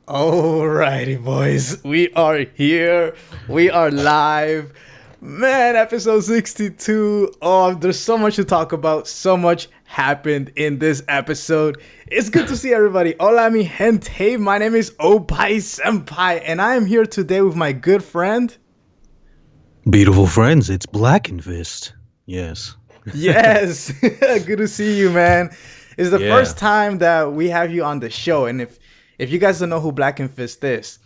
Alrighty, boys. We are here. We are live. Man, episode 62. Oh, there's so much to talk about. So much happened in this episode. It's good to see everybody. Hola, mi gente. My name is Opai Senpai, and I am here today with my good friend. Beautiful friends, it's Blackenfist. Yes. Yes. Good to see you, man. It's the first time that we have you on the show, and if you guys don't know who Blackenfist is,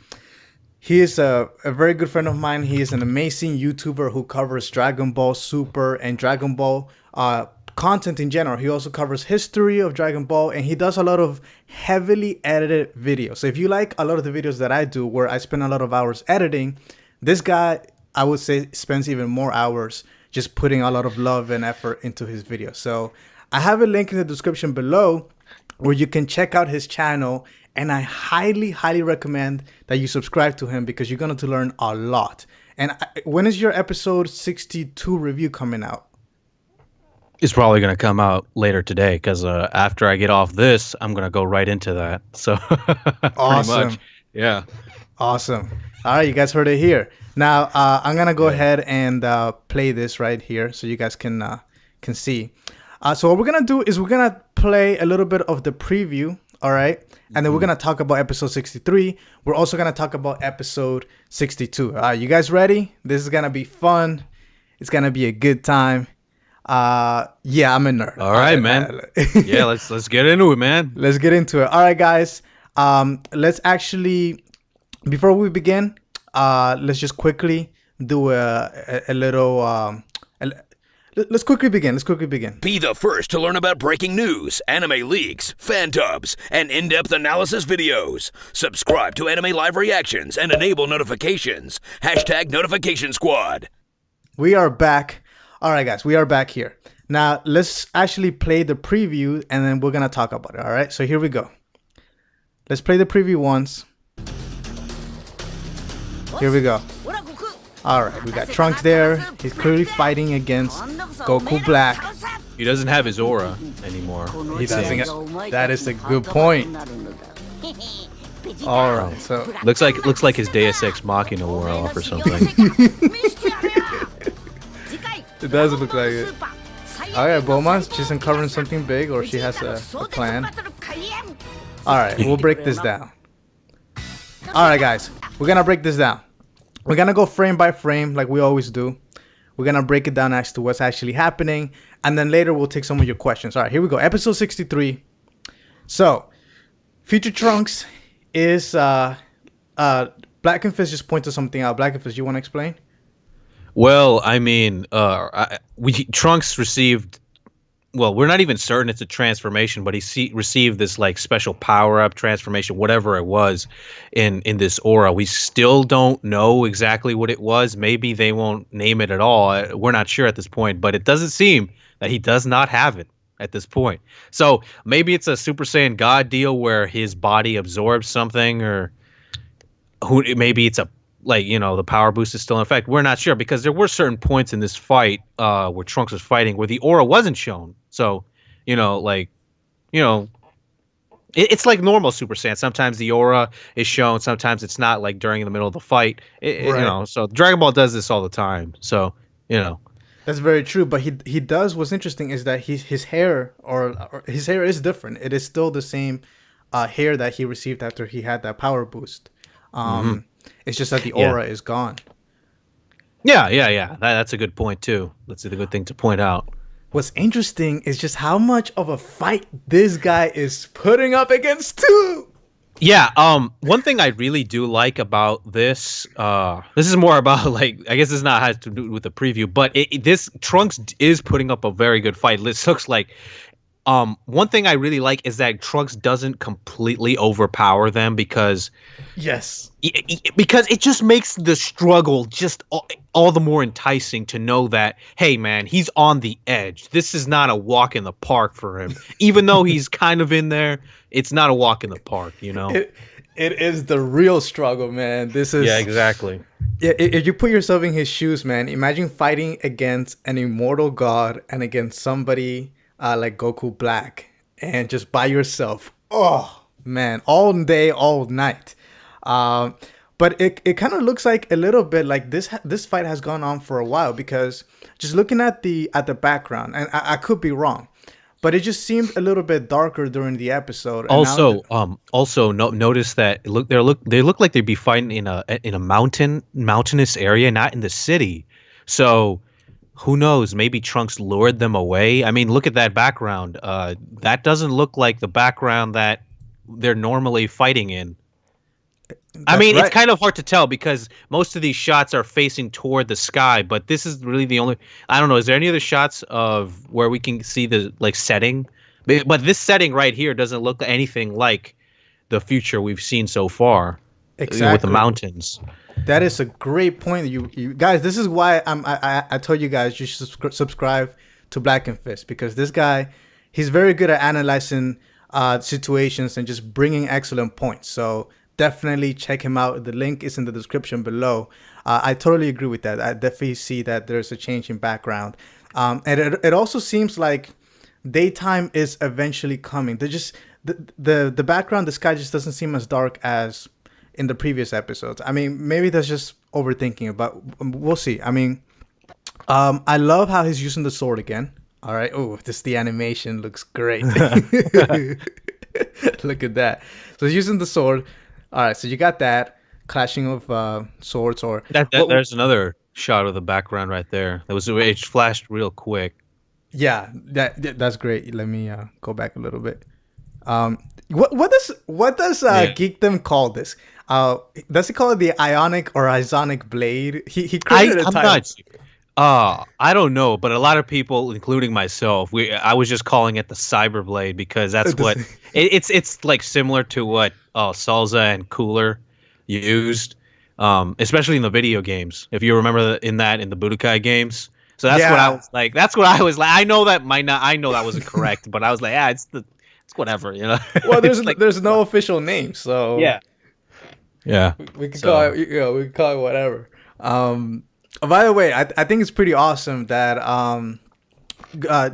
he is a very good friend of mine. He is an amazing YouTuber who covers Dragon Ball Super and Dragon Ball content in general. He also covers history of Dragon Ball, and he does a lot of heavily edited videos. So if you like a lot of the videos that I do, where I spend a lot of hours editing, this guy, I would say, spends even more hours just putting a lot of love and effort into his videos. So I have a link in the description below where you can check out his channel. And I highly, highly recommend that you subscribe to him because you're going to learn a lot. And when is your episode 62 review coming out? It's probably going to come out later today because after I get off this, I'm going to go right into that. So Awesome. Pretty much. Yeah. Awesome. All right, you guys heard it here. Now, I'm going to go ahead and play this right here so you guys can see. So what we're going to do is we're going to play a little bit of the preview. All right. And then we're going to talk about episode 63. We're also going to talk about episode 62. You guys ready? This is going to be fun. It's going to be a good time. Yeah, I'm a nerd. All right, man. Yeah, let's get into it, man. Let's get into it. All right, guys. Let's actually, before we begin, let's just quickly do a little... Let's quickly begin. Be the first to learn about breaking news, anime leaks, fan dubs, and in-depth analysis videos. Subscribe to Anime Live Reactions and enable notifications. Hashtag Notification Squad. We are back. All right, guys. We are back here. Now, let's actually play the preview, and then we're going to talk about it. All right? So here we go. Let's play the preview once. Here we go. Alright, we got Trunks there. He's clearly fighting against Goku Black. He doesn't have his aura anymore. He doesn't. That is a good point. Alright, so looks like his Deus Ex Machina wore off or something. It does look like it. Alright, Bulma's just uncovering something big, or she has a plan. Alright, we'll break this down. Alright, guys, we're gonna break this down. We're going to go frame by frame like we always do. We're going to break it down as to what's actually happening. And then later we'll take some of your questions. All right, here we go. Episode 63. So, Future Trunks is... Blackenfist just pointed something out. Blackenfist, you want to explain? Well, I mean, Trunks received... Well, we're not even certain it's a transformation, but he received this like special power-up transformation, whatever it was, in this aura. We still don't know exactly what it was. Maybe they won't name it at all. We're not sure at this point, but it doesn't seem that he does not have it at this point. So maybe it's a Super Saiyan God deal where his body absorbs something, or maybe it's a the power boost is still in effect. We're not sure because there were certain points in this fight where Trunks was fighting where the aura wasn't shown. So, it's like normal Super Saiyan. Sometimes the aura is shown. Sometimes it's not, like during the middle of the fight. Right. So Dragon Ball does this all the time. So, That's very true. But he does. What's interesting is that his hair or his hair is different. It is still the same hair that he received after he had that power boost. It's just that the aura is gone. Yeah. That's a good point too. That's a good thing to point out. What's interesting is just how much of a fight this guy is putting up against two. Yeah. One thing I really do like about this, this is more about I guess this not has to do with the preview, but this Trunks is putting up a very good fight. This looks like. One thing I really like is that Trunks doesn't completely overpower them because it just makes the struggle just all the more enticing to know that, hey man, he's on the edge. This is not a walk in the park for him. Even though he's kind of in there, it's not a walk in the park, It is the real struggle, man. This is exactly. Yeah, if you put yourself in his shoes, man, imagine fighting against an immortal god and against somebody like Goku Black and just by yourself. Oh, man, all day, all night. Um, but it kind of looks like a little bit like this fight has gone on for a while, because just looking at the background, and I could be wrong, but it just seemed a little bit darker during the episode. And now Also, notice that they look like they'd be fighting in a mountainous area, not in the city. So who knows? Maybe Trunks lured them away. I mean, look at that background. That doesn't look like the background that they're normally fighting in. I mean, right. It's kind of hard to tell because most of these shots are facing toward the sky, but this is really the only. I don't know. Is there any other shots of where we can see the setting? But this setting right here doesn't look anything like the future we've seen so far. Exactly. With the mountains. That is a great point. You guys, this is why I told you guys you should subscribe to Blackenfist, because this guy, he's very good at analyzing situations and just bringing excellent points. So definitely check him out. The link is in the description below. I totally agree with that. I definitely see that there's a change in background, and it also seems like daytime is eventually coming. They just the background, the sky just doesn't seem as dark as in the previous episodes. I mean, maybe that's just overthinking it, but we'll see. I mean, I love how he's using the sword again. All right. Oh, the animation looks great. Look at that. So he's using the sword. All right. So you got that clashing of swords, or there's another shot of the background right there. It flashed real quick. Yeah, that's great. Let me go back a little bit. What does Geekdom call this? Does he call it the Ionic or Isonic blade? He created a title. I don't know, but a lot of people, including myself, I was just calling it the Cyber Blade because that's what it's like, similar to what Salza and Cooler used, especially in the video games. If you remember in the Budokai games. So that's what I was like. That's what I was like. I know that wasn't correct, but I was like, it's whatever, you know. Well, there's no official name, so yeah. We can call it, we can call it whatever. By the way, I think it's pretty awesome that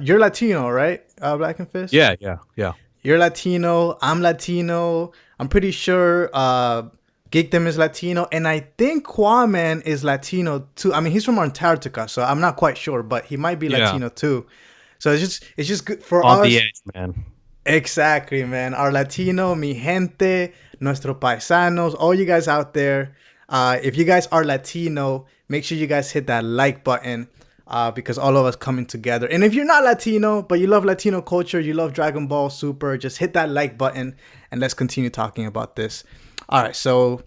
you're Latino, right? Blackenfist? Yeah. You're Latino. I'm Latino. I'm pretty sure Geekdom is Latino, and I think Quaman is Latino too. I mean, he's from Antarctica, so I'm not quite sure, but he might be Latino too. So it's just good for us. On the edge, man. Exactly, man. Our Latino, mi gente, nuestro paisanos, all you guys out there. If you guys are Latino, make sure you guys hit that like button, because all of us coming together. And if you're not Latino, but you love Latino culture, you love Dragon Ball Super, just hit that like button and let's continue talking about this. All right, so,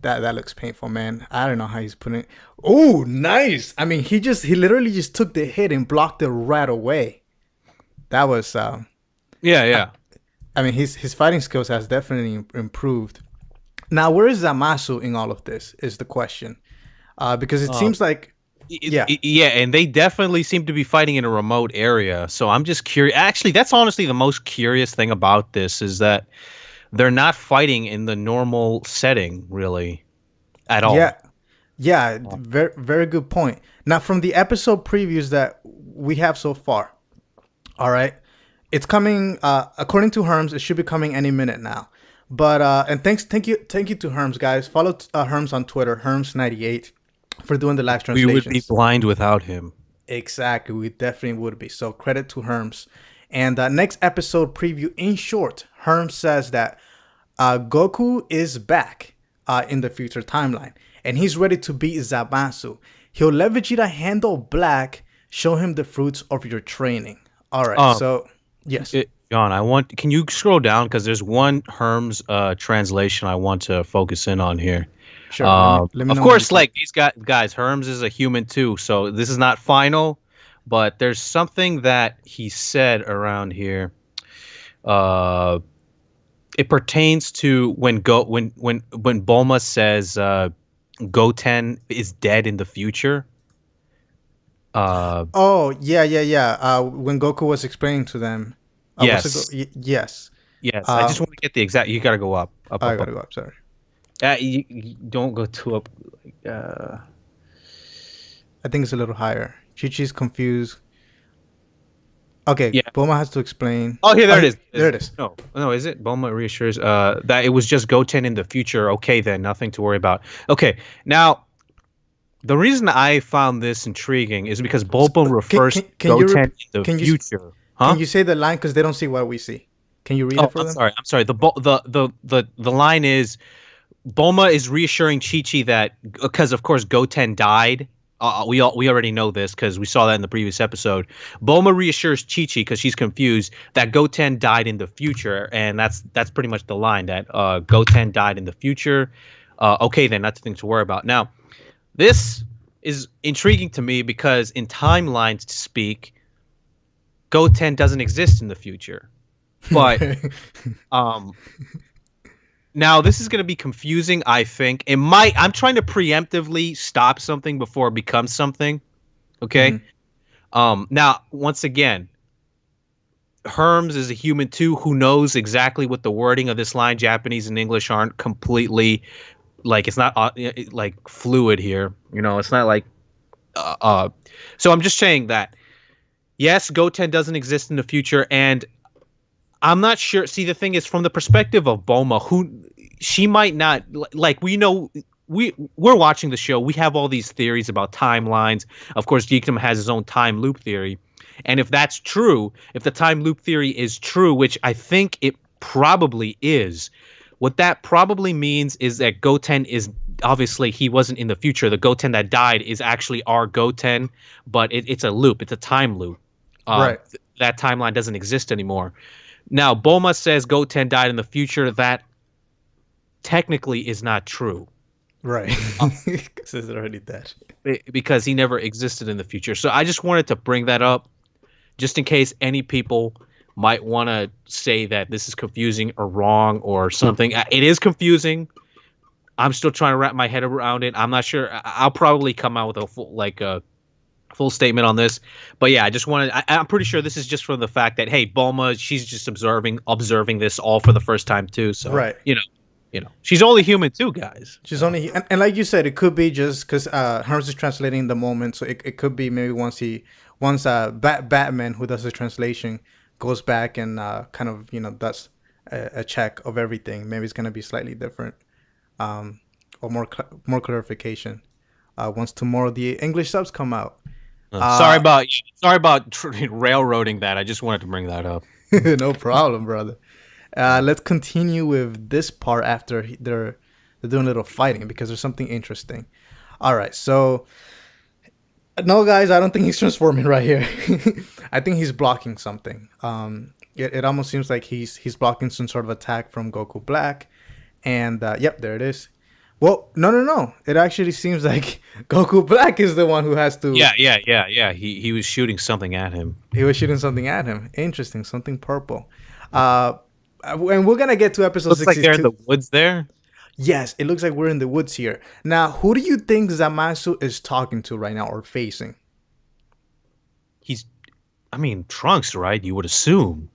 that looks painful, man. I don't know how he's putting it. Oh, nice. I mean, he literally just took the hit and blocked it right away. That was yeah. I mean, his fighting skills has definitely improved. Now, where is Zamasu in all of this is the question, because it seems like and they definitely seem to be fighting in a remote area. So I'm just curious. Actually, that's honestly the most curious thing about this is that they're not fighting in the normal setting, really, at all. Yeah, very, very good point. Now, from the episode previews that we have so far, all right, it's coming. According to Herms, it should be coming any minute now. But and thank you to Herms, guys. Follow Herms on Twitter, Herms98, for doing the live translations. We would be blind without him. Exactly, we definitely would be. So credit to Herms. And next episode preview, in short, Herms says that Goku is back in the future timeline, and he's ready to beat Zamasu. He'll let Vegeta handle Black, show him the fruits of your training. All right, so yes. John, can you scroll down, because there's one Herms translation I want to focus in on here. Sure. Let me of course, like these guys, Herms is a human too, so this is not final, but there's something that he said around here. It pertains to when Bulma says Goten is dead in the future. Yeah. When Goku was explaining to them. Yes. Yes. I just want to get the exact. You gotta go up. I gotta go up. Sorry. You don't go too up. I think it's a little higher. Chi-Chi's confused. Okay, Yeah. Bulma has to explain. Oh, here, there it is. There it is. No, is it? Bulma reassures that it was just Goten in the future. Okay, then, nothing to worry about. Okay, now, the reason I found this intriguing is because Bulma refers to Goten in the future. Huh? Can you say the line because they don't see what we see? Can you read it for them? I'm sorry. The line is Bulma is reassuring Chi-Chi that because of course Goten died. We already know this because we saw that in the previous episode. Bulma reassures Chi-Chi because she's confused that Goten died in the future, and that's pretty much the line that Goten died in the future. Okay, then nothing to worry about. Now, this is intriguing to me because in timelines to speak, Goten doesn't exist in the future. But now this is going to be confusing, I think. I'm trying to preemptively stop something before it becomes something. Okay? Now, once again, Herms is a human too who knows exactly what the wording of this line. Japanese and English aren't completely it's not like fluid here. It's not like so I'm just saying that yes, Goten doesn't exist in the future, and I'm not sure. See, the thing is, from the perspective of Bulma, she might not we're watching the show. We have all these theories about timelines. Of course, Geekdom has his own time loop theory, and if that's true, if the time loop theory is true, which I think it probably is, what that probably means is that Goten is obviously he wasn't in the future. The Goten that died is actually our Goten, but it's a loop. It's a time loop. Right. That timeline doesn't exist anymore. Now, Bulma says Goten died in the future. That technically is not true. Right. Because he's already dead. Because he never existed in the future. So I just wanted to bring that up just in case any people might want to say that this is confusing or wrong or something. It is confusing. I'm still trying to wrap my head around it. I'm not sure. I'll probably come out with a full statement on this, but yeah, I just wanted. I'm pretty sure this is just from the fact that hey, Bulma, she's just observing this all for the first time too. So right, she's only human too, guys. She's only, and like you said, it could be just because Hermes is translating the moment, so it could be maybe once Batman, who does the translation, goes back and kind of does a check of everything. Maybe it's gonna be slightly different, or more clarification. Once tomorrow the English subs come out. Sorry about railroading that. I just wanted to bring that up. No problem, brother. Let's continue with this part after they're doing a little fighting because there's something interesting. All right, so no, guys, I don't think he's transforming right here. I think he's blocking something. It almost seems like he's blocking some sort of attack from Goku Black, and yep, there it is. Well, no. It actually seems like Goku Black is the one who has to. Yeah. He was shooting something at him. Interesting, something purple. And we're gonna get to episode 62. Looks like they're in the woods there. Yes, it looks like we're in the woods here. Now, who do you think Zamasu is talking to right now or facing? Trunks, right? You would assume.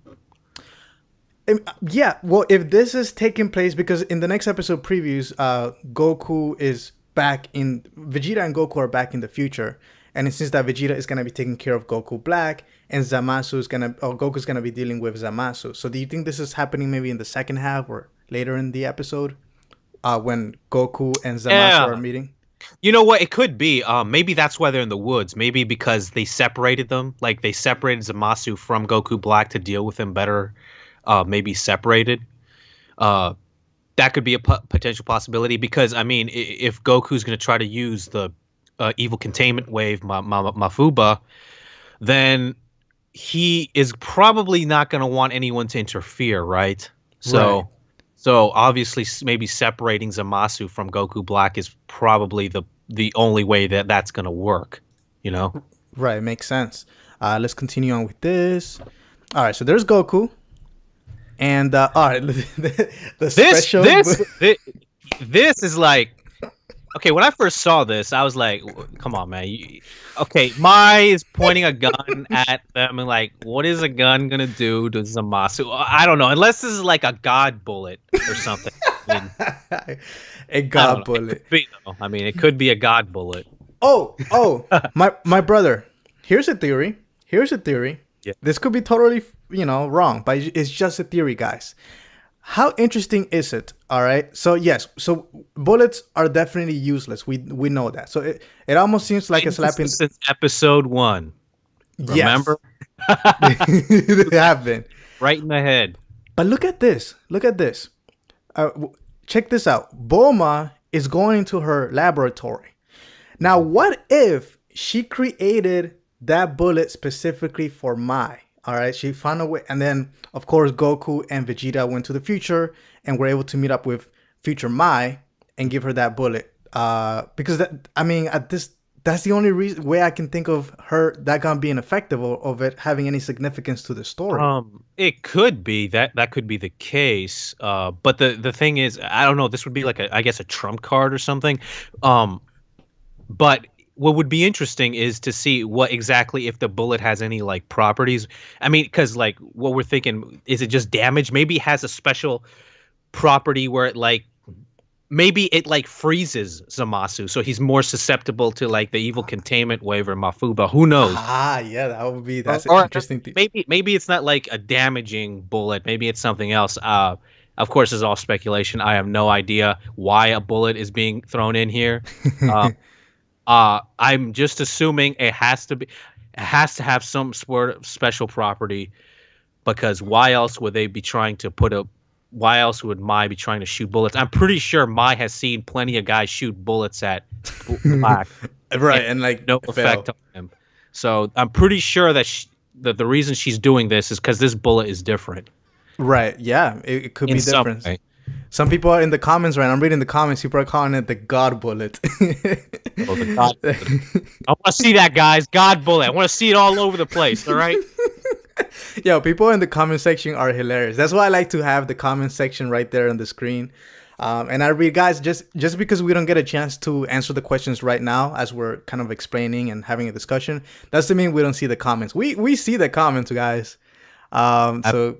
Yeah, well, if this is taking place, because in the next episode previews, Goku is back in, Vegeta and Goku are back in the future, and it seems that Vegeta is going to be taking care of Goku Black, and Goku's going to be dealing with Zamasu. So do you think this is happening maybe in the second half or later in the episode, when Goku and Zamasu are meeting? You know what? It could be. Maybe that's why they're in the woods. Maybe because they separated them, like they separated Zamasu from Goku Black to deal with him better. Maybe separated. That could be a potential possibility because if Goku's going to try to use the evil containment wave, Mafuba, then he is probably not going to want anyone to interfere, right? So obviously, maybe separating Zamasu from Goku Black is probably the only way that's going to work. Right, makes sense. Let's continue on with this. All right, so there's Goku. And all right, this is like, okay. When I first saw this, I was like, "Come on, man!" Mai is pointing a gun at them, and like, what is a gun gonna do to Zamasu? I don't know, unless this is like a god bullet or something. A god bullet. It could be a god bullet. Oh, my brother. Here's a theory Yeah. This could be totally, wrong, but it's just a theory, guys. How interesting is it? All right. So yes, so bullets are definitely useless. We know that. So it almost seems like a slap in. Since episode 1. Remember? Yes. They have been. Right in the head. But look at this. Check this out. Bulma is going into her laboratory. Now, what if she created that bullet specifically for Mai? All right, she found a way, and then of course Goku and Vegeta went to the future and were able to meet up with future Mai and give her that bullet. Because that's the only way I can think of that gun being effective, or of it having any significance to the story. It could be that could be the case. But the thing is, I don't know. This would be like I guess a trump card or something. But what would be interesting is to see what exactly if the bullet has any like properties. I mean, because like what we're thinking, is it just damage? Maybe it has a special property where it like maybe it like freezes Zamasu, so he's more susceptible to like the evil containment wave or Mafuba. Who knows? Yeah, that's an interesting thing. Maybe it's not like a damaging bullet. Maybe it's something else. Of course, it's all speculation. I have no idea why a bullet is being thrown in here. I'm just assuming it has to have some sort of special property, because why else would they be trying to why else would Mai be trying to shoot bullets? I'm pretty sure Mai has seen plenty of guys shoot bullets at Black. Right, and like no effect on him. So I'm pretty sure that the reason she's doing this is because this bullet is different. Right, yeah, it could be different. Some people are in the comments right now. I'm reading the comments. People are calling it the God bullet. The God bullet. I want to see that, guys. God bullet. I want to see it all over the place. All right. Yo, people in the comment section are hilarious. That's why I like to have the comment section right there on the screen. And I read, guys, just because we don't get a chance to answer the questions right now as we're kind of explaining and having a discussion, doesn't mean we don't see the comments. We see the comments, guys. So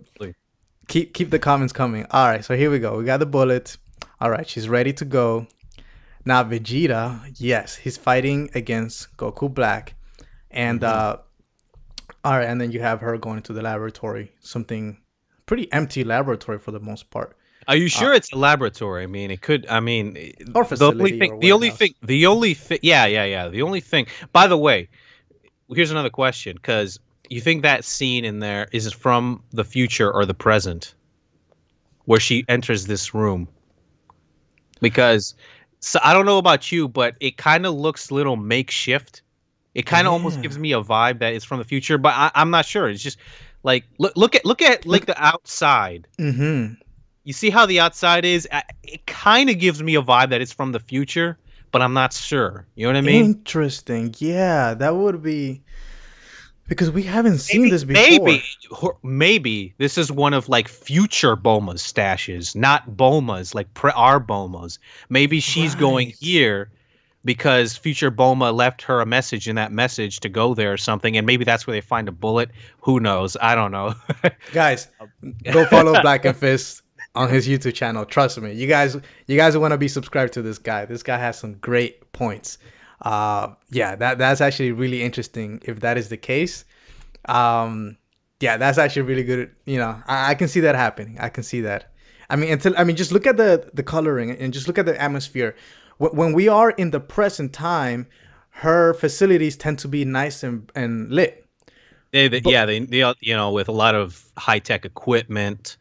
keep the comments coming. All right, so here we go. We got the bullet. All right, she's ready to go. Now Vegeta, yes, he's fighting against Goku Black, and all right, and then you have her going into the laboratory, something pretty empty laboratory for the most part. Are you sure it's a laboratory? I mean, it could. I mean, or facility. The only thing. Yeah. The only thing. By the way, here's another question, because you think that scene in there is from the future or the present, where she enters this room? Because I don't know about you, but it kind of looks a little makeshift. It kind of almost gives me a vibe that it's from the future, but I'm not sure. It's just like look at like the outside. Mm-hmm. You see how the outside is? It kind of gives me a vibe that it's from the future, but I'm not sure. You know what I mean? Interesting. Yeah, that would be, because we haven't seen this before. Maybe this is one of like future Bulma's stashes, not Bulma's, like our Bulma's. Maybe she's going here because future Bulma left her a message in that message to go there or something, and maybe that's where they find a bullet. Who knows? I don't know. Guys, go follow Blackenfist on his YouTube channel. Trust me, you guys want to be subscribed to this guy. This guy has some great points. Yeah, that's actually really interesting if that is the case. Yeah, that's actually really good. You know, I can see that happening. I can see that. I mean, just look at the coloring and just look at the atmosphere. When we are in the present time, her facilities tend to be nice and lit. They you know, with a lot of high tech equipment.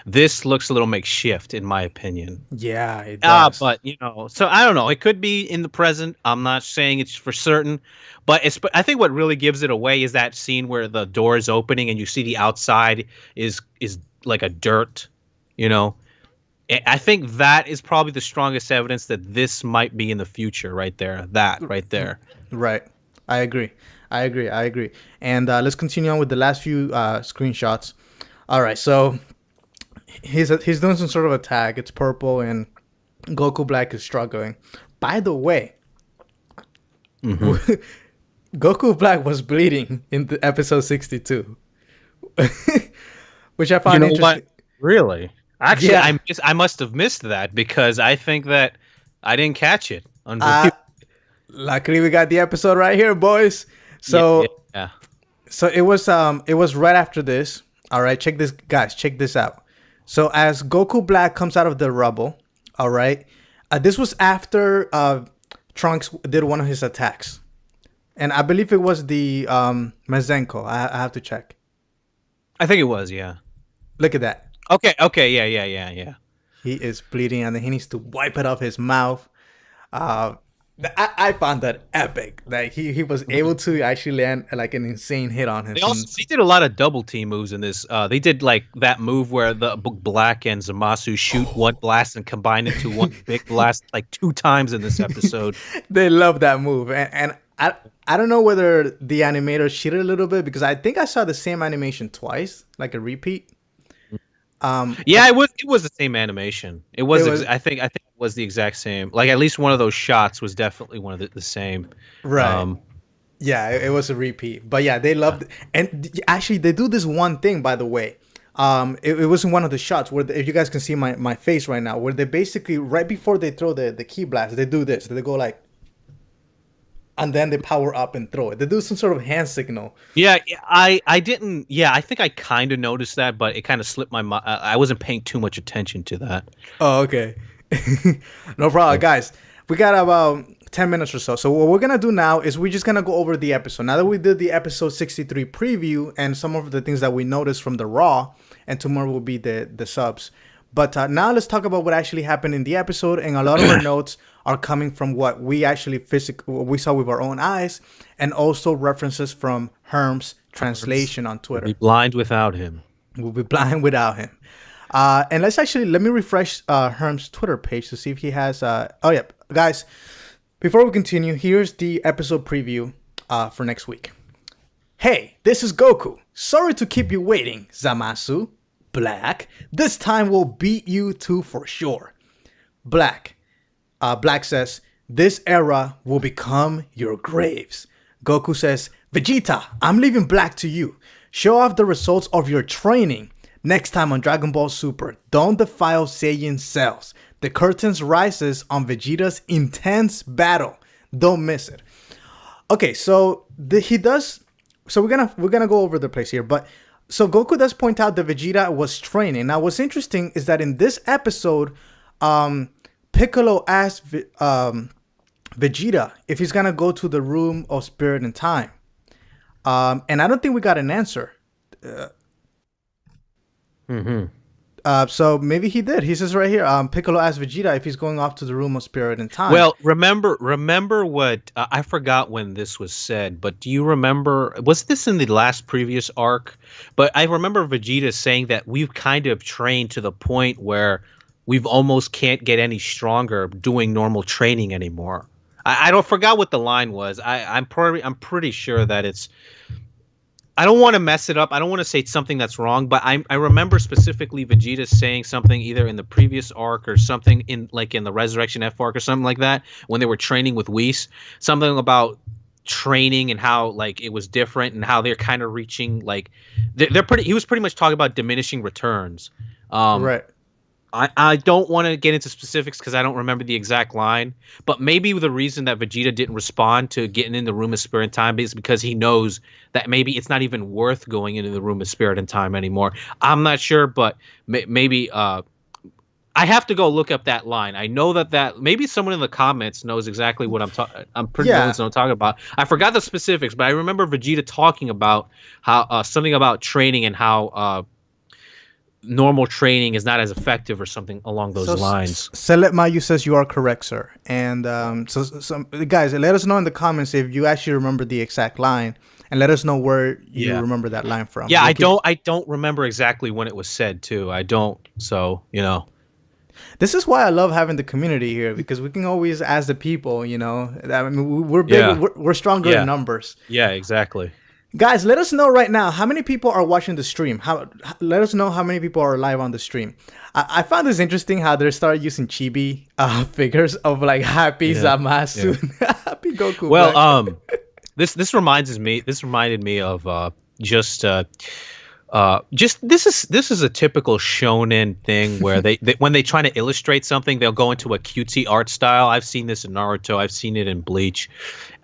This looks a little makeshift, in my opinion. Yeah, it does. But you know, so I don't know. It could be in the present. I'm not saying it's for certain, but I think what really gives it away is that scene where the door is opening and you see the outside is like a dirt. You know, I think that is probably the strongest evidence that this might be in the future. Right there, right there. Right. I agree. And let's continue on with the last few screenshots. All right, so he's doing some sort of attack. It's purple, and Goku Black is struggling. By the way, Goku Black was bleeding in the episode 62, which I found interesting. What? Really? Actually, yeah. I must have missed that because I think that I didn't catch it. Luckily, we got the episode right here, boys. So, So it was right after this. All right, check this, guys. Check this out. So as Goku Black comes out of the rubble, all right, this was after Trunks did one of his attacks, and I believe it was the Mazenko. I have to check. I think it was, yeah. Look at that. Okay, yeah. He is bleeding, and then he needs to wipe it off his mouth. I found that epic. Like he was able to actually land like an insane hit on him. They did a lot of double team moves in this. They did like that move where the Black and Zamasu shoot one blast and combine into one big blast like 2 times in this episode. They love that move, and I don't know whether the animator cheated a little bit, because I think I saw the same animation twice, like a repeat. Yeah, it was the same animation. It was I think it was the exact same. Like at least one of those shots was definitely one of the same. Right. Yeah, it was a repeat. But yeah, they loved and actually they do this one thing, by the way. It was in one of the shots where if you guys can see my face right now, where they basically right before they throw the key blast, they do this. They go like, and then they power up and throw it. They do some sort of hand signal. Yeah, I didn't. Yeah, I think I kind of noticed that, but it kind of slipped my mind. I wasn't paying too much attention to that. Oh, okay. No problem, guys. We got about 10 minutes or so. So what we're gonna do now is we're just gonna go over the episode. Now that we did the episode 63 preview and some of the things that we noticed from the Raw, and tomorrow will be the subs. But now let's talk about what actually happened in the episode, and a lot of our notes are coming from what we actually we saw with our own eyes, and also references from Herm's translation on Twitter. We'll be blind without him. We'll be blind without him. And let me refresh Herm's Twitter page to see if he has. Oh yeah, guys. Before we continue, here's the episode preview for next week. Hey, this is Goku. Sorry to keep you waiting, Zamasu. Black. This time we'll beat you two for sure. Black says, this era will become your graves. Goku says, Vegeta, I'm leaving Black to you. Show off the results of your training. Next time on Dragon Ball Super, don't defile Saiyan cells. The curtains rises on Vegeta's intense battle. Don't miss it. Okay, so he does. So we're gonna go over the place here, but so Goku does point out that Vegeta was training. Now, what's interesting is that in this episode, Piccolo asked Vegeta if he's gonna go to the room of spirit and time, and I don't think we got an answer. So maybe he did. He says right here, Piccolo asked Vegeta if he's going off to the room of spirit and time. Well, remember what I forgot when this was said, but do you remember? Was this in the last previous arc? But I remember Vegeta saying that we've kind of trained to the point where we've almost can't get any stronger doing normal training anymore. I don't forgot what the line was. I'm pretty sure that it's. I don't want to mess it up. I don't want to say something that's wrong, but I remember specifically Vegeta saying something either in the previous arc or something in the Resurrection F arc or something like that when they were training with Whis. Something about training and how like it was different and how they're kind of reaching like they're pretty. He was pretty much talking about diminishing returns. Right. I don't want to get into specifics because I don't remember the exact line, but maybe the reason that Vegeta didn't respond to getting in the room of spirit and time is because he knows that maybe it's not even worth going into the room of spirit and time anymore. I'm not sure, but maybe I have to go look up that line. I know that maybe someone in the comments knows exactly what I'm talking. I'm pretty sure what I'm talking about. I forgot the specifics, but I remember Vegeta talking about how something about training and how. Normal training is not as effective or something along those lines. Select Mayu says you are correct, sir. And so guys, let us know in the comments if you actually remember the exact line, and let us know where you remember that line from. Yeah, I don't remember exactly when it was said too. I don't. So this is why I love having the community here, because we can always ask the people. I mean, we're big. We're stronger in numbers. Yeah, exactly. Guys, let us know right now how many people are watching the stream. Let us know how many people are live on the stream. I found this interesting how they started using chibi figures of like Happy Zamasu, Happy Goku. Well, this reminded me of this is a typical shonen thing where they when they try to illustrate something, they'll go into a cutesy art style. I've seen this in Naruto. I've seen it in Bleach.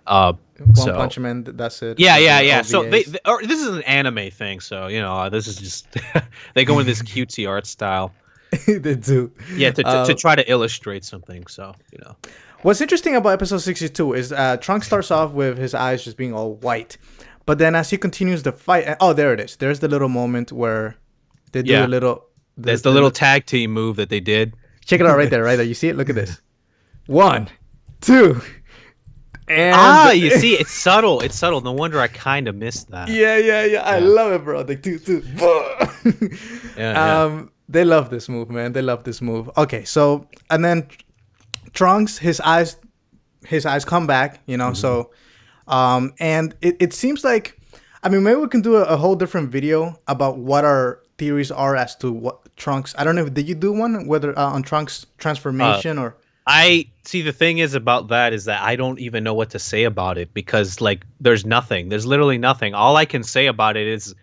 One So Punch Man. That's it. yeah. So OVAs. or this is an anime thing. So this is just they go into this cutesy art style. They do. Yeah, to try to illustrate something. So What's interesting about episode 62 is Trunks starts off with his eyes just being all white. But then as he continues the fight, oh, there it is. There's the little moment where they do a little... There's the little tag team move that they did. Check it out right there. You see it? Look at this. 1, 2, and... you see, it's subtle. It's subtle. No wonder I kind of missed that. Yeah. I love it, bro. Like, 2. Yeah. They love this move, man. They love this move. Okay, so... And then Trunks, his eyes come back, so... and it seems like, I mean, maybe we can do a whole different video about what our theories are as to what Trunks. I don't know. Did you do one whether on Trunks transformation or? I see. The thing is about that is that I don't even know what to say about it because like there's nothing. There's literally nothing. All I can say about it is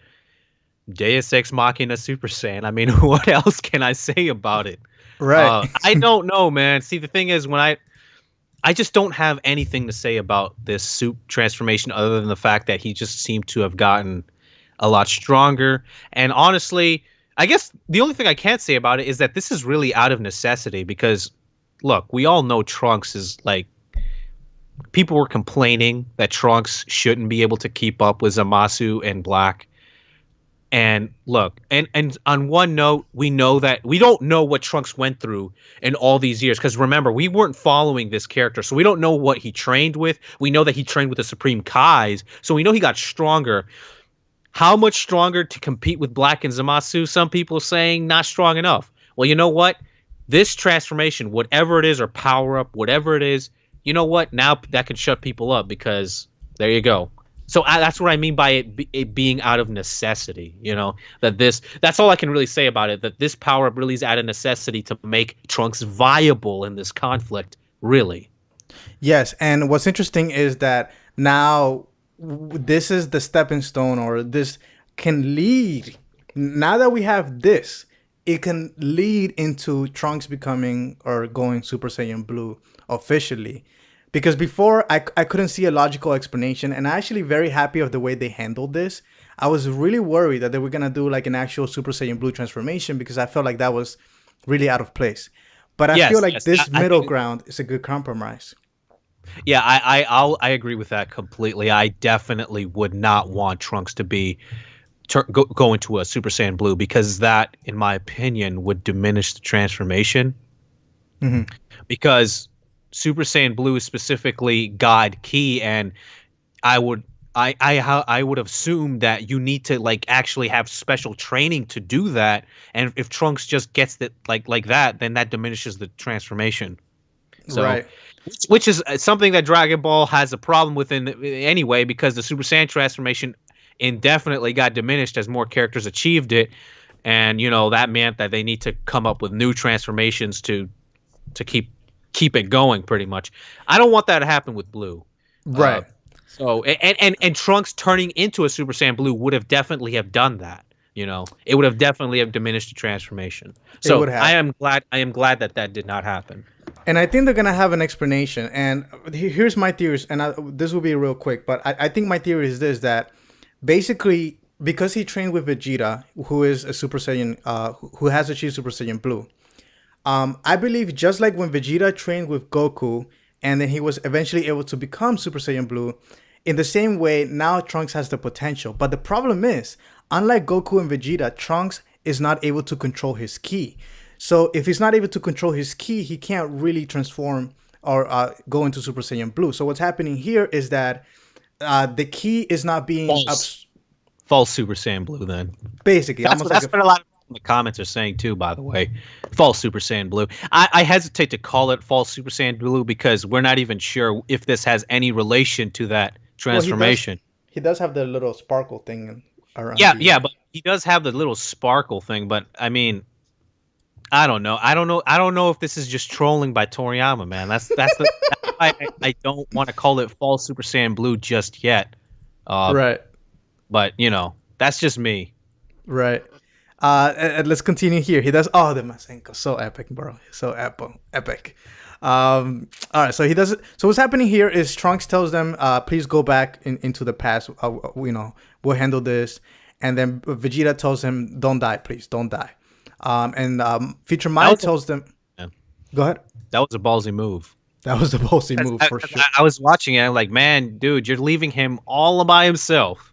Deus Ex Machina Super Saiyan. I mean, what else can I say about it? Right. I don't know, man. See, the thing is when I just don't have anything to say about this suit transformation other than the fact that he just seemed to have gotten a lot stronger. And honestly, I guess the only thing I can't say about it is that this is really out of necessity because, look, we all know Trunks is like... People were complaining that Trunks shouldn't be able to keep up with Zamasu and Black. And look, and on one note, we know that we don't know what Trunks went through in all these years. Because remember, we weren't following this character. So we don't know what he trained with. We know that he trained with the Supreme Kais. So we know he got stronger. How much stronger to compete with Black and Zamasu? Some people are saying not strong enough. Well, you know what? This transformation, whatever it is, or power up, whatever it is, you know what? Now that could shut people up because there you go. So that's what I mean by it being out of necessity, that's all I can really say about it, that this power-up really is out of necessity to make Trunks viable in this conflict, really. Yes, and what's interesting is that now this is the stepping stone, or this can lead, now that we have this, it can lead into Trunks becoming or going Super Saiyan Blue officially. Because before, I couldn't see a logical explanation, and I'm actually very happy of the way they handled this. I was really worried that they were going to do like an actual Super Saiyan Blue transformation because I felt like that was really out of place. But I feel like this middle ground is a good compromise. Yeah, I agree with that completely. I definitely would not want Trunks to be go into a Super Saiyan Blue because that, in my opinion, would diminish the transformation. Mm-hmm. Because Super Saiyan Blue is specifically God Ki, and I would assume that you need to like actually have special training to do that. And if Trunks just gets it like that, then that diminishes the transformation. So, right. Which is something that Dragon Ball has a problem with anyway, because the Super Saiyan transformation indefinitely got diminished as more characters achieved it, and that meant that they need to come up with new transformations to keep it going, pretty much. I don't want that to happen with Blue. Right. So and Trunks turning into a Super Saiyan Blue would have definitely have done that. It would have definitely have diminished the transformation. So I am glad that did not happen. And I think they're gonna have an explanation. And here's my theories, and this will be real quick. But I think my theory is this: that basically because he trained with Vegeta, who is a Super Saiyan, who has achieved Super Saiyan Blue. I believe just like when Vegeta trained with Goku and then he was eventually able to become Super Saiyan Blue, in the same way, now Trunks has the potential. But the problem is, unlike Goku and Vegeta, Trunks is not able to control his ki. So if he's not able to control his ki, he can't really transform or go into Super Saiyan Blue. So what's happening here is that the ki is not being... False Super Saiyan Blue, then. Basically. That's what a lot of the comments are saying too, by the way. False Super Saiyan Blue. I hesitate to call it false Super Saiyan Blue because we're not even sure if this has any relation to that transformation. Well, he does have the little sparkle thing around. Yeah, but he does have the little sparkle thing. But I mean, I don't know if this is just trolling by Toriyama, man. That's why I don't want to call it false Super Saiyan Blue just yet. Right. But that's just me. Right. And let's continue here. He does the Masenko. So epic, bro. So epic. All right, so he does it. So what's happening here is Trunks tells them, please go back into the past. We'll handle this. And then Vegeta tells him, don't die, please, don't die. And Future Mind tells them, go ahead. That was a ballsy move. That was the ballsy move for sure. I was watching it. I'm like, man, dude, you're leaving him all by himself.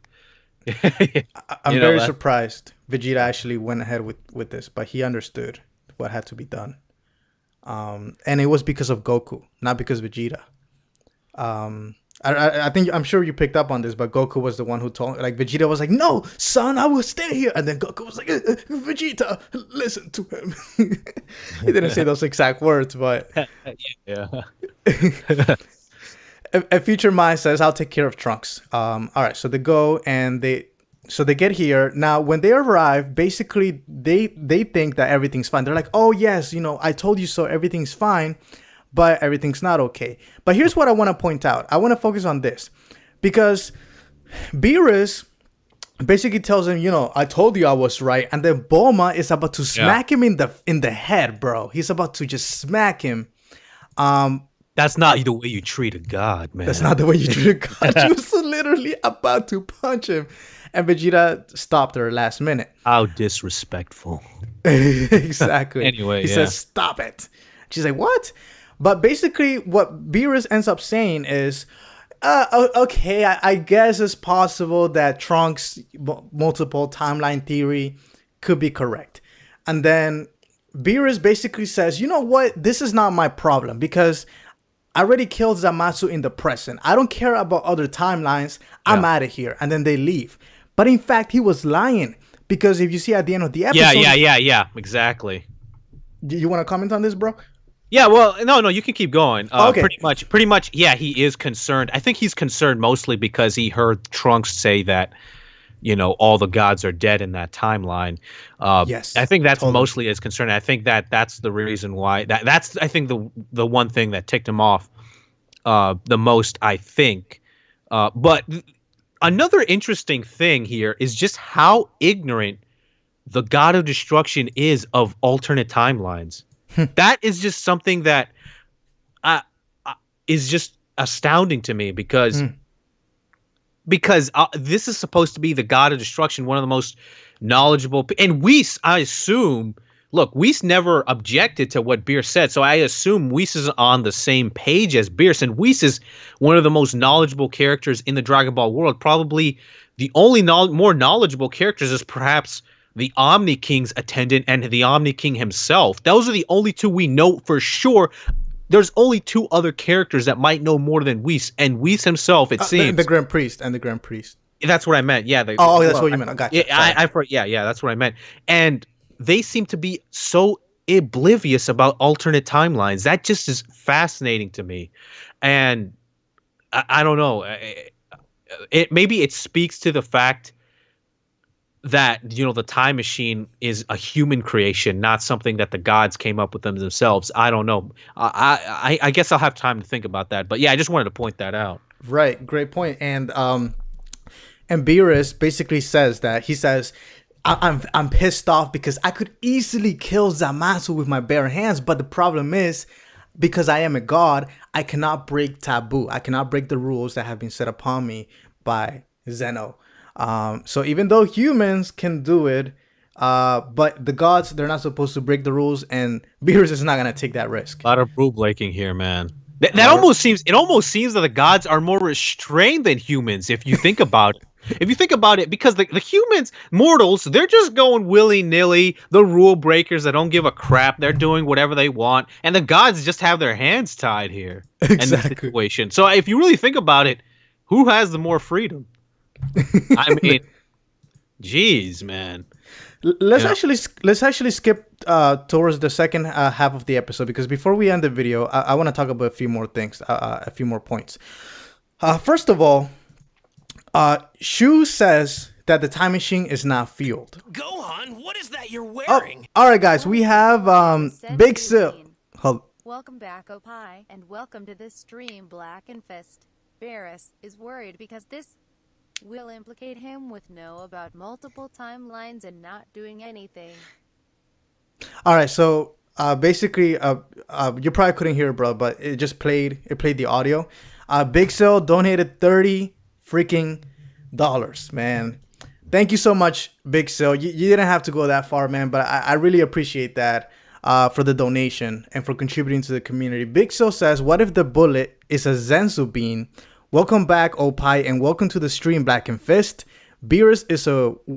I'm very surprised Vegeta actually went ahead with this, but he understood what had to be done. And it was because of Goku, not because of Vegeta. I'm sure you picked up on this, but Goku was the one who told, like, Vegeta was like, no, son, I will stay here. And then Goku was like, Vegeta, listen to him. He didn't say those exact words, but. Yeah. A Future Mind says, I'll take care of Trunks. All right, so they go and they get here. Now, when they arrive, basically, they think that everything's fine. They're like, oh, yes, I told you so, everything's fine. But everything's not okay. But here's what I want to point out. I want to focus on this. Because Beerus basically tells him, I told you I was right. And then Bulma is about to smack him in the head, bro. He's about to just smack him. That's not the way you treat a god, man. That's not the way you treat a god. She was literally about to punch him. And Vegeta stopped her last minute. How disrespectful. Exactly. Anyway, he says, stop it. She's like, what? But basically, what Beerus ends up saying is, okay, I guess it's possible that Trunks' multiple timeline theory could be correct. And then Beerus basically says, you know what? This is not my problem because I already killed Zamasu in the present. I don't care about other timelines. I'm out of here. And then they leave. But in fact, he was lying because if you see at the end of the episode... Yeah, exactly. You want to comment on this, bro? Yeah, well, no, you can keep going. Okay. Pretty much, yeah, he is concerned. I think he's concerned mostly because he heard Trunks say that, all the gods are dead in that timeline. Yes. I think that's mostly his concern. I think that's the reason why. That's I think the one thing that ticked him off the most, I think. But another interesting thing here is just how ignorant the God of Destruction is of alternate timelines. That is just something that is just astounding to me because this is supposed to be the God of Destruction, one of the most knowledgeable. And Whis, I assume, look, Whis never objected to what Beerus said, so I assume Whis is on the same page as Beerus. And Whis is one of the most knowledgeable characters in the Dragon Ball world. Probably the only more knowledgeable characters is perhaps the Omni King's attendant and the Omni King himself. Those are the only two we know for sure. There's only two other characters that might know more than Whis, and Whis himself, it seems. The Grand Priest. That's what I meant. Yeah. That's what you meant. I got you. Yeah, that's what I meant. And they seem to be so oblivious about alternate timelines. That just is fascinating to me. And I don't know. Maybe it speaks to the fact that the time machine is a human creation, not something that the gods came up with themselves. I don't know. I guess I'll have time to think about that. But yeah, I just wanted to point that out. Right, great point. And Beerus basically says that he says, I'm pissed off because I could easily kill Zamasu with my bare hands, but the problem is because I am a god, I cannot break taboo. I cannot break the rules that have been set upon me by Zeno. So even though humans can do it, but the gods, they're not supposed to break the rules, and Beerus is not going to take that risk. A lot of rule breaking here, man. That almost seems that the gods are more restrained than humans, if you think about it. If you think about it, because the humans, mortals, they're just going willy-nilly, the rule breakers that don't give a crap, they're doing whatever they want, and the gods just have their hands tied here in this situation. So if you really think about it, who has the more freedom? I mean, geez, man. Let's actually skip towards the second half of the episode, because before we end the video, I want to talk about a few more things, a few more points. First of all, Shu says that the time machine is not fueled. Gohan, what is that you're wearing? All right, guys, we have Big Sil. Welcome back, Opie, and welcome to this stream, Blackenfist. Beerus is worried because this will implicate him with about multiple timelines and not doing anything. All right, so basically, you probably couldn't hear it, bro, but it just played. It played the audio. Big Cell donated $30 man. Thank you so much, Big Cell. You didn't have to go that far, man, but I really appreciate that for the donation and for contributing to the community. Big Cell says, "What if the bullet is a Zensu bean? Welcome back, Opai, and welcome to the stream, Blackenfist. Beerus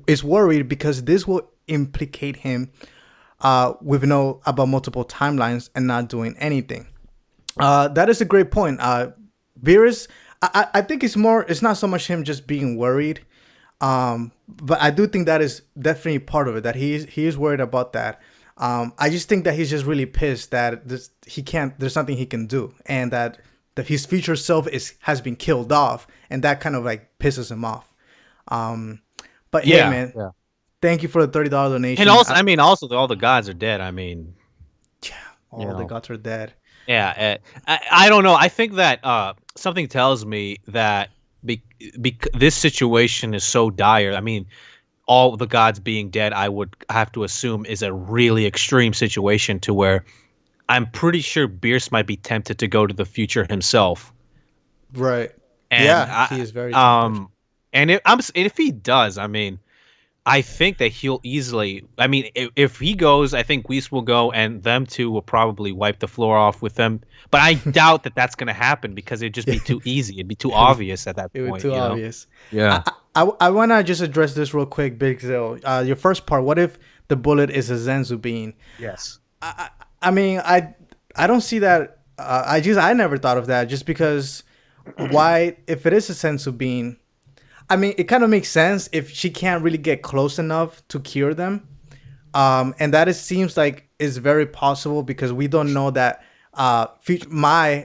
is worried because this will implicate him with about multiple timelines and not doing anything." That is a great point. Beerus, I think it's not so much him just being worried, but I do think that is definitely part of it, that he is worried about that. I just think that he's just really pissed that there's nothing he can do, and that his future self has been killed off, and that kind of like pisses him off. But yeah, man, thank you for the $30 donation. And also, also all the gods are dead. Yeah, all the gods are dead. Yeah, I don't know. I think that something tells me that this situation is so dire. I mean, all the gods being dead, I would have to assume is a really extreme situation to where I'm pretty sure Beerus might be tempted to go to the future himself. Right. And he is very tempted. And if he does, I think that he'll easily. If he goes, I think Whis will go, and them two will probably wipe the floor off with them. But I doubt that that's going to happen because it'd just be too easy. It'd be too obvious at that point. It would be too obvious. Yeah. I want to just address this real quick, Big Zill. Your first part. What if the bullet is a Zenzu bean? Yes. I don't see that. I never thought of that. Just because, why? If it is a Zenzu bean. It kind of makes sense if she can't really get close enough to cure them. And that seems like is very possible because we don't know that Bulma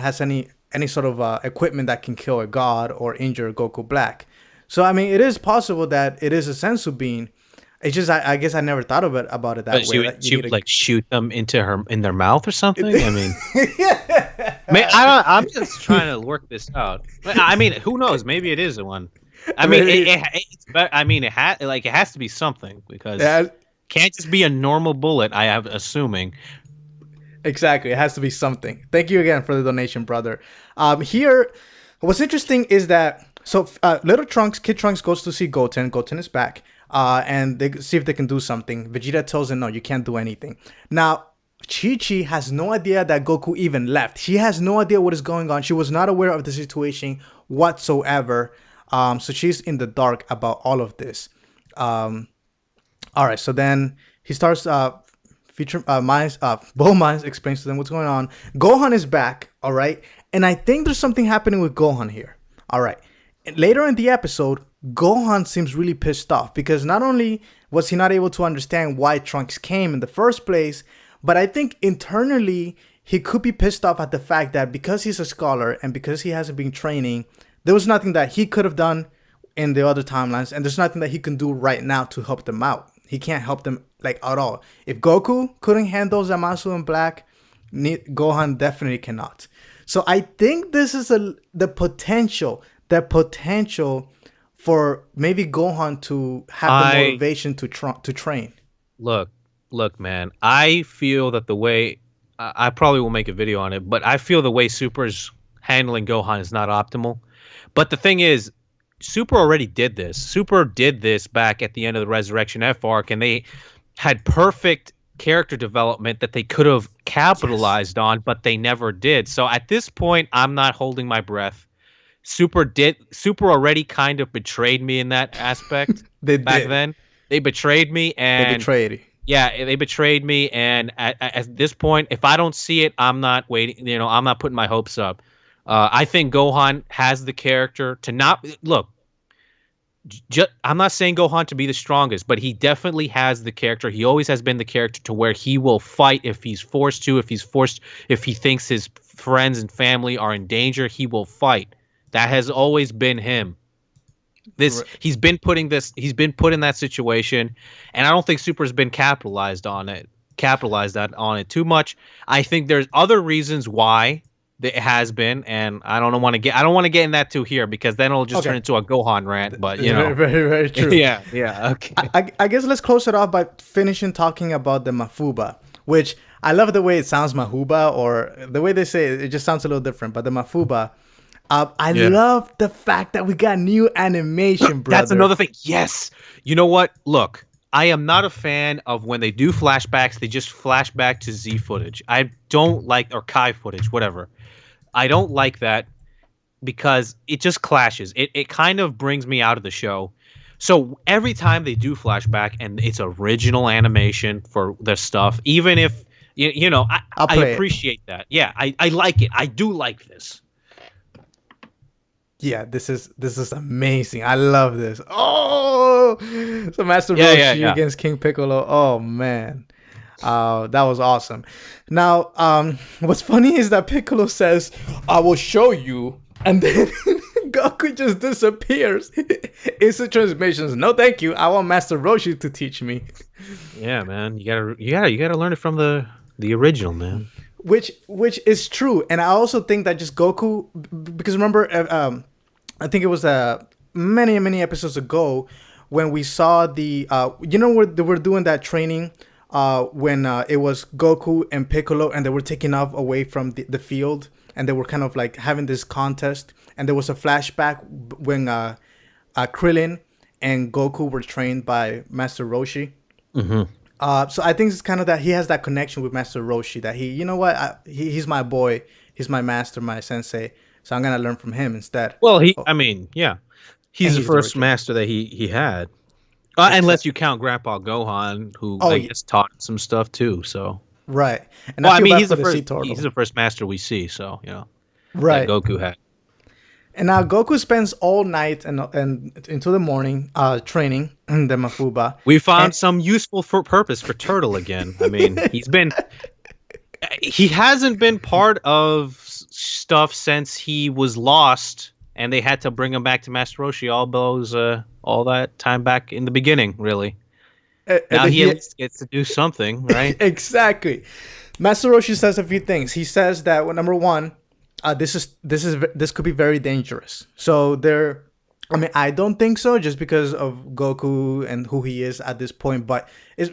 has any sort of equipment that can kill a god or injure Goku Black. So, it is possible that it is a Sensu bean. It's just, I guess I never thought about it that way. She would like shoot them in their mouth or something? I'm just trying to work this out. Who knows? Maybe it is one. It has to be something because it can't just be a normal bullet, I am assuming. Exactly. It has to be something. Thank you again for the donation, brother. Here, what's interesting is that, Kid Trunks goes to see Goten. Goten is back. And they see if they can do something. Vegeta tells him, no, you can't do anything. Now, Chi-Chi has no idea that Goku even left. She has no idea what is going on. She was not aware of the situation whatsoever. So she's in the dark about all of this. All right, so then he starts Bulma explains to them what's going on. Gohan is back, all right? And I think there's something happening with Gohan here. All right. And later in the episode, Gohan seems really pissed off because not only was he not able to understand why Trunks came in the first place, but I think internally he could be pissed off at the fact that because he's a scholar and because he hasn't been training, there was nothing that he could have done in the other timelines, and there's nothing that he can do right now to help them out. He can't help them like at all. If Goku couldn't handle Zamasu and Black, Gohan definitely cannot. So I think this is the potential for maybe Gohan to have the motivation to train. Look, man. I feel that the way I probably will make a video on it, but I feel the way Super's handling Gohan is not optimal. But the thing is, Super already did this. Super did this back at the end of the Resurrection F arc, and they had perfect character development that they could have capitalized on, but they never did. So at this point, I'm not holding my breath. Super already kind of betrayed me in that aspect. Then. They betrayed me, and they betrayed. Yeah, they betrayed me, and at this point, if I don't see it, I'm not waiting. I'm not putting my hopes up. I think Gohan has the character to not look. I'm not saying Gohan to be the strongest, but he definitely has the character. He always has been the character to where he will fight if he's forced to. If he thinks his friends and family are in danger, he will fight. That has always been him. He's been put in that situation, and I don't think Super's been capitalized on it too much. I think there's other reasons why it has been, and I don't want to get in that too here because then it'll just turn into a Gohan rant. But very, very, very true. yeah, okay. I guess let's close it off by finishing talking about the Mafuba. which I love the way it sounds, Mafuba, or the way they say it, it just sounds a little different. But the Mafuba, I love the fact that we got new animation, brother. That's another thing. Yes. You know what? Look, I am not a fan of when they do flashbacks, they just flash back to Z footage. I don't like, or Kai footage, whatever. I don't like that because it just clashes. It kind of brings me out of the show. So every time they do flashback and it's original animation for their stuff, even if, you know, I appreciate that. Yeah, I like it. I do like this. Yeah, this is amazing. I love this. Oh, so Master Roshi against King Piccolo. Oh man, that was awesome. Now, what's funny is that Piccolo says, "I will show you," and then Goku just disappears. Instant transmissions. No, thank you. I want Master Roshi to teach me. Yeah, man. You gotta learn it from the original, man. Which is true, and I also think that just Goku, because remember, I think it was many episodes ago when we saw the where they were doing that training when it was Goku and Piccolo, and they were taking off away from the field, and they were kind of like having this contest, and there was a flashback when Krillin and Goku were trained by Master Roshi. Mm-hmm. So I think it's kind of that he has that connection with Master Roshi, that he, you know what, he's my boy, he's my master, my sensei, so I'm gonna learn from him instead. Well, he's the first master that he had, unless you count Grandpa Gohan, who I guess taught him some stuff too. So right, and he's the first master we see. So right, that Goku had. And now Goku spends all night and into the morning training the Mafuba. We found some useful purpose for Turtle again. I mean, he hasn't been part of stuff since he was lost, and they had to bring him back to Master Roshi all that time back in the beginning, really. Now he at least gets to do something, right? Exactly. Master Roshi says a few things. He says that, well, number one, this could be very dangerous. So I don't think so, just because of Goku and who he is at this point. But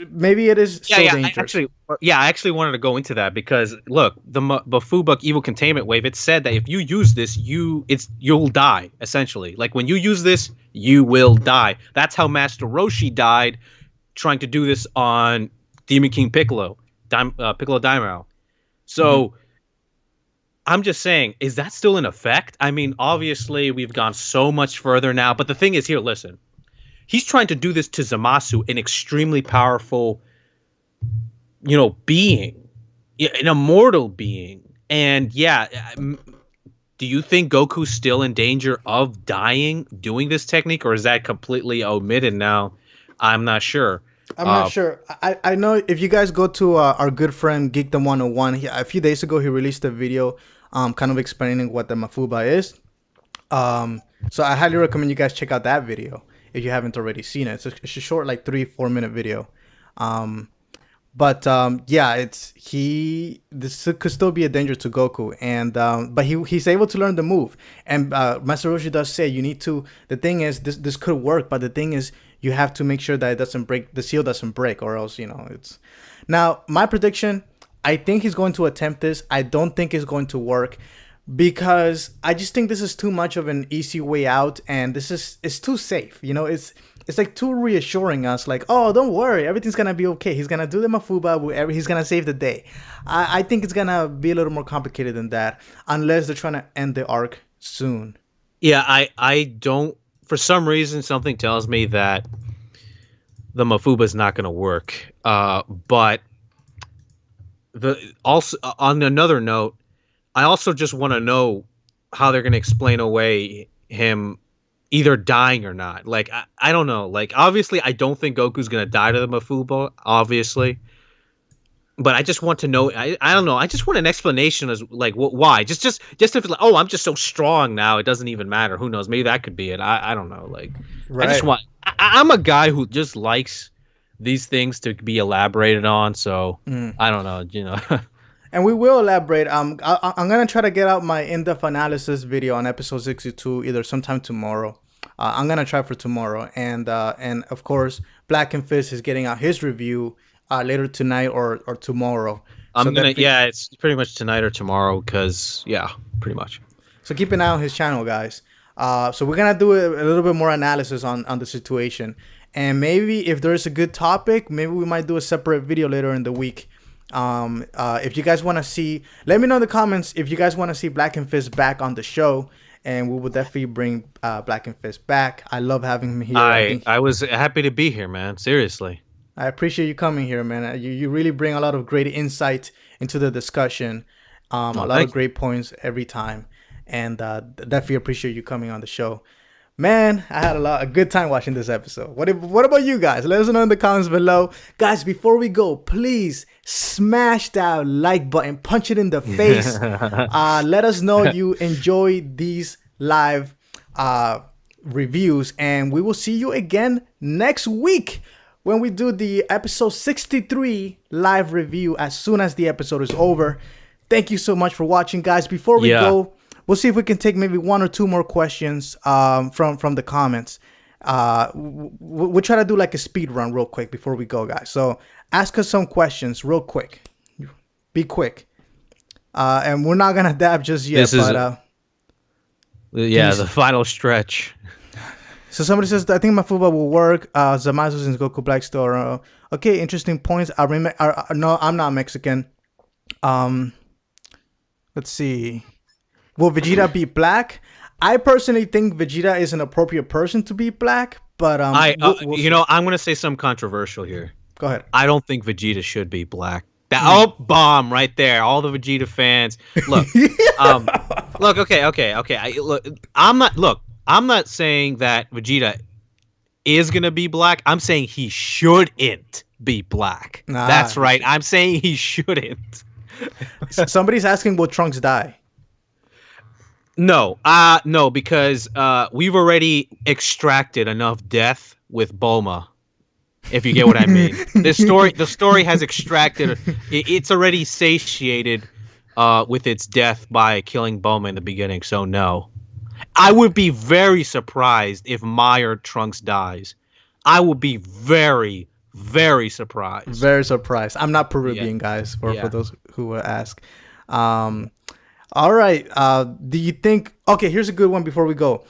maybe it is still dangerous. I actually wanted to go into that because look, the Mafuba Evil Containment Wave. It said that if you use this, you'll die essentially. Like when you use this, you will die. That's how Master Roshi died, trying to do this on Demon King Piccolo, Piccolo Daimao. So. Mm-hmm. I'm just saying, is that still in effect? I mean, obviously, we've gone so much further now. But the thing is here, listen. He's trying to do this to Zamasu, an extremely powerful, being. An immortal being. And, do you think Goku's still in danger of dying doing this technique? Or is that completely omitted now? I'm not sure. I'm not sure. I know if you guys go to our good friend Geekdom 101, a few days ago he released a video kind of explaining what the Mafuba is. So I highly recommend you guys check out that video if you haven't already seen it. It's a short, like 3-4 minute video. This could still be a danger to Goku, and but he's able to learn the move. And Master Roshi does say you need to. The thing is, this could work, but the thing is, you have to make sure that it doesn't break. The seal doesn't break, or else it's. Now, my prediction, I think he's going to attempt this. I don't think it's going to work, because I just think this is too much of an easy way out, and it's too safe. It's like too reassuring us, like, oh, don't worry, everything's gonna be okay. He's gonna do the Mafuba, he's gonna save the day. I think it's gonna be a little more complicated than that, unless they're trying to end the arc soon. Yeah, I don't. For some reason, something tells me that the Mafuba is not gonna work. But also on another note, I also just want to know how they're gonna explain away him either dying or not. Like, I don't know. Like, obviously, I don't think Goku's going to die to the Mafuba, obviously. But I just want to know. I don't know. I just want an explanation as, like, why. Just if it's like, oh, I'm just so strong now, it doesn't even matter. Who knows? Maybe that could be it. I don't know. Like, right. I just want. I'm a guy who just likes these things to be elaborated on. So, I don't know, And we will elaborate. I'm going to try to get out my in-depth analysis video on episode 62 either sometime tomorrow. I'm going to try for tomorrow. And of course, Blackenfist is getting out his review later tonight or tomorrow. It's pretty much tonight or tomorrow because, pretty much. So keep an eye on his channel, guys. So we're going to do a little bit more analysis on the situation. And maybe if there's a good topic, maybe we might do a separate video later in the week. If you guys want to see, let me know in the comments if you guys want to see Blackenfist back on the show. And we will definitely bring Blackenfist back. I love having him here. I was happy to be here, man. Seriously. I appreciate you coming here, man. You really bring a lot of great insight into the discussion. A lot of great points every time. And definitely appreciate you coming on the show. Man, I had a good time watching this episode. What about you guys? Let us know in the comments below. Guys, before we go, please smash that like button. Punch it in the face. Let us know you enjoy these live reviews. And we will see you again next week when we do the episode 63 live review as soon as the episode is over. Thank you so much for watching, guys. Before we go, we'll see if we can take maybe 1 or 2 more questions from the comments. We'll try to do like a speed run real quick before we go, guys. So ask us some questions real quick. Be quick. And we're not going to dab just yet. The final stretch. So somebody says, I think Mafuba will work. Zamasu since Goku Black still around. Okay, interesting points. No, I'm not Mexican. Let's see. Will Vegeta be black? I personally think Vegeta is an appropriate person to be black, but I'm gonna say something controversial here. Go ahead. I don't think Vegeta should be black. Bomb right there. All the Vegeta fans. Look, I'm not saying that Vegeta is gonna be black. I'm saying he shouldn't be black. That's right. I'm saying he shouldn't. Somebody's asking, will Trunks die? No, because we've already extracted enough death with Bulma, if you get what I mean. The story has extracted. It's already satiated with its death by killing Bulma in the beginning. So no, I would be very surprised if Meyer Trunks dies. I would be very, very surprised. Very surprised. I'm not Peruvian, guys. For those who will ask. All right. Do you think... Okay, here's a good one before we go.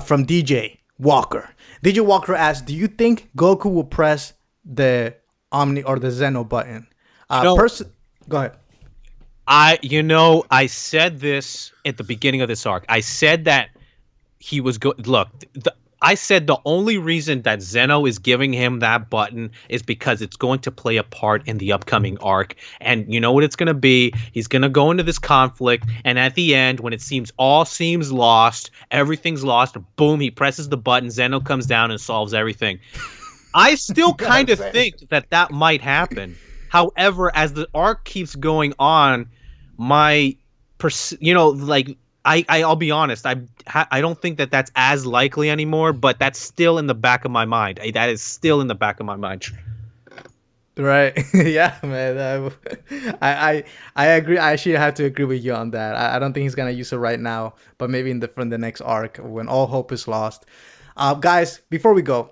From DJ Walker. DJ Walker asks, do you think Goku will press the Omni or the Zeno button? Go ahead. I said this at the beginning of this arc. I said that he was... I said the only reason that Zeno is giving him that button is because it's going to play a part in the upcoming arc. And you know what it's going to be? He's going to go into this conflict, and at the end, when it seems lost, everything's lost, boom, he presses the button, Zeno comes down and solves everything. I still kind of think that might happen. However, as the arc keeps going on, I'll be honest. I don't think that that's as likely anymore, but that's still in the back of my mind. That is still in the back of my mind. Right? Yeah, man. I agree. I actually have to agree with you on that. I don't think he's gonna use it right now, but maybe from the next arc when all hope is lost. Guys, before we go,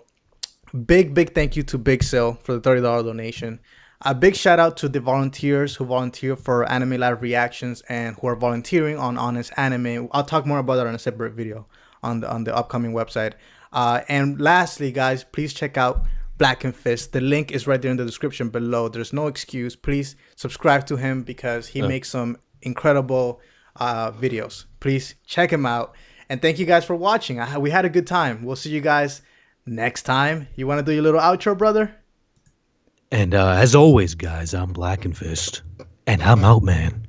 big thank you to Big Sil for the $30 donation. A big shout out to the volunteers who volunteer for Anime Live Reactions and who are volunteering on Honest Anime. I'll talk more about that on a separate video on the upcoming website. And lastly, guys, please check out Blackenfist. The link is right there in the description below. There's no excuse. Please subscribe to him because he makes some incredible videos. Please check him out. And thank you guys for watching. We had a good time. We'll see you guys next time. You want to do your little outro, brother? And as always, guys, I'm Blackenfist, and I'm out, man.